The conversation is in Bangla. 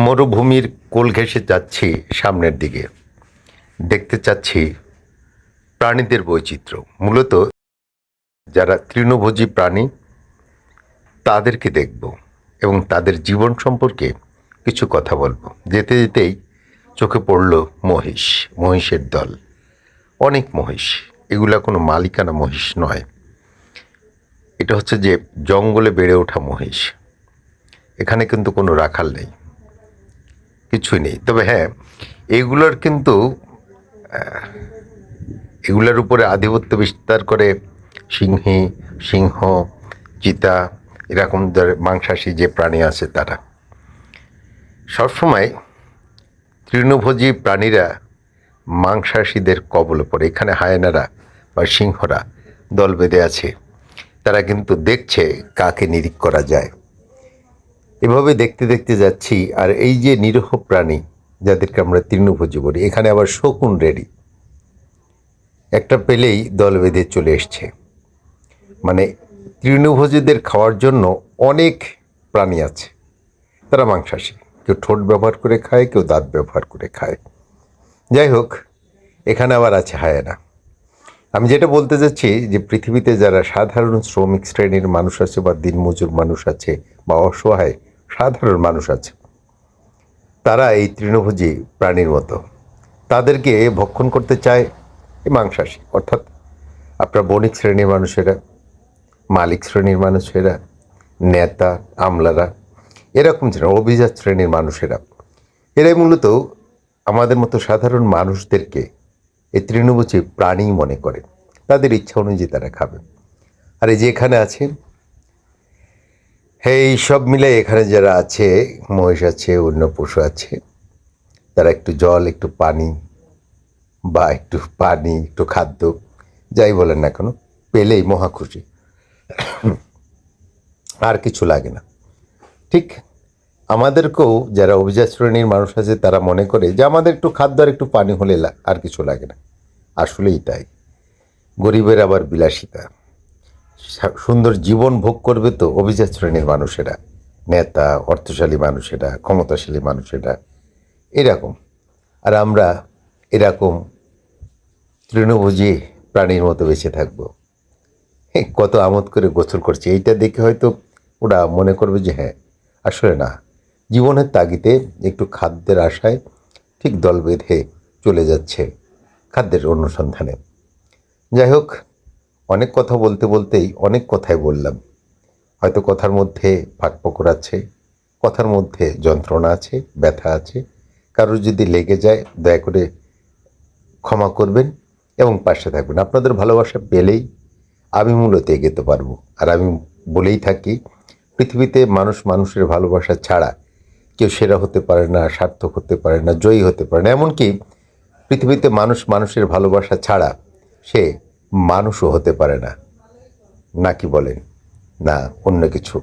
মরুভূমির কোল ঘেঁষে যাচ্ছি সামনের দিকে। দেখতে চাচ্ছি প্রাণীদের বৈচিত্র্য। মূলত যারা তৃণভোজী প্রাণী তাদেরকে দেখব এবং তাদের জীবন সম্পর্কে কিছু কথা বলবো। যেতে যেতেই চোখে পড়ল মহিষ, মহিষের দল। অনেক মহিষ। এগুলা কোনো মালিকানা মহিষ নয়। এটা হচ্ছে যে জঙ্গলে বেড়ে ওঠা মহিষ। এখানে কিন্তু কোনো রাখাল নেই, কিছুই নেই। তবে হ্যাঁ, এগুলোর কিন্তু এগুলোর উপরে আধিপত্য বিস্তার করে সিংহ, চিতা, এরকম মাংসাশী যে প্রাণী আছে তারা সবসময় তৃণভোজী প্রাণীরা মাংসাশীদের কবলে পড়ে। এখানে হায়েনারা বা সিংহরা দল বেঁধে আছে। তারা কিন্তু দেখছে কাকে নিরিখ করা যায়। এভাবে দেখতে দেখতে যাচ্ছি। আর এই যে নিরীহ প্রাণী যাদেরকে আমরা তৃণভোজী বলি, এখানে আবার শকুন রেডি। একটা পেলেই দল বেঁধে চলে এসছে। মানে তৃণভোজীদের খাওয়ার জন্য অনেক প্রাণী আছে। তারা মাংসাশী। কেউ ঠোঁট ব্যবহার করে খায়, কেউ দাঁত ব্যবহার করে খায়। যাই হোক, এখানে আবার আছে হায়েনা। আমি যেটা বলতে চাচ্ছি যে পৃথিবীতে যারা সাধারণ শ্রমিক শ্রেণীর মানুষ আছে বা দিনমজুর মানুষ আছে বা অসহায় সাধারণ মানুষ আছে, তারা এই তৃণভোজী প্রাণীর মতো। তাদেরকে ভক্ষণ করতে চায় এই মাংসাশী, অর্থাৎ আপনার বণিক শ্রেণীর মানুষেরা, মালিক শ্রেণীর মানুষেরা, নেতা আমলারা, এরকম অভিজাত শ্রেণীর মানুষেরা। এরাই মূলত আমাদের মতো সাধারণ মানুষদেরকে এই তৃণভোজী প্রাণী মনে করে। তাদের ইচ্ছা অনুযায়ী তারা খাবে। আর এই যে এখানে আছে, এই সব মিলে এখানে যারা আছে, মহিষ আছে, অন্য পশু আছে, তারা একটু জল, একটু পানি বা একটু খাদ্য, যাই বলেন না কেন, পেলেই মহা খুশি। আর কিছু লাগে না। ঠিক আমাদেরকেও যারা অভিজাত শ্রেণীর মানুষ আছে তারা মনে করে যে আমাদের একটু খাদ্য আর একটু পানি হলে আর কিছু লাগে না। আসলেই তাই। গরিবের আবার বিলাসিতা। সুন্দর জীবন ভোগ করবে তো অভিজাত শ্রেণীর মানুষেরা, নেতা, অর্থশালী মানুষেরা, ক্ষমতাশালী মানুষেরা, এরকম। আর আমরা এরকম তৃণভোজী প্রাণীর মতো বেঁচে থাকবো। কত আমোদ করে গোসল করছে, এইটা দেখে হয়তো ওরা মনে করবে যে হ্যাঁ, আসলে না, জীবনের তাগিদে একটু খাদ্যের আশায় ঠিক দল বেঁধে চলে যাচ্ছে খাদ্যের অনুসন্ধানে। যাই হোক, অনেক কথা বলতে বলতেই অনেক কথাই বললাম। হয়তো কথার মধ্যে ফাঁকফোকর আছে, কথার মধ্যে যন্ত্রণা আছে, ব্যথা আছে। কারোর যদি লেগে যায় দয়া করে ক্ষমা করবেন এবং পাশে থাকবেন। আপনাদের ভালোবাসা পেলেই আমি মূলত এগোতে পারবো। আর আমি বলেই থাকি, পৃথিবীতে মানুষ মানুষের ভালোবাসা ছাড়া কেউ সেরা হতে পারে না, সার্থক হতে পারে না, জয়ী হতে পারে না। এমনকি পৃথিবীতে মানুষ মানুষের ভালোবাসা ছাড়া সে মানুষও হতে পারে না। না কি বলেন? না অন্য কিছু?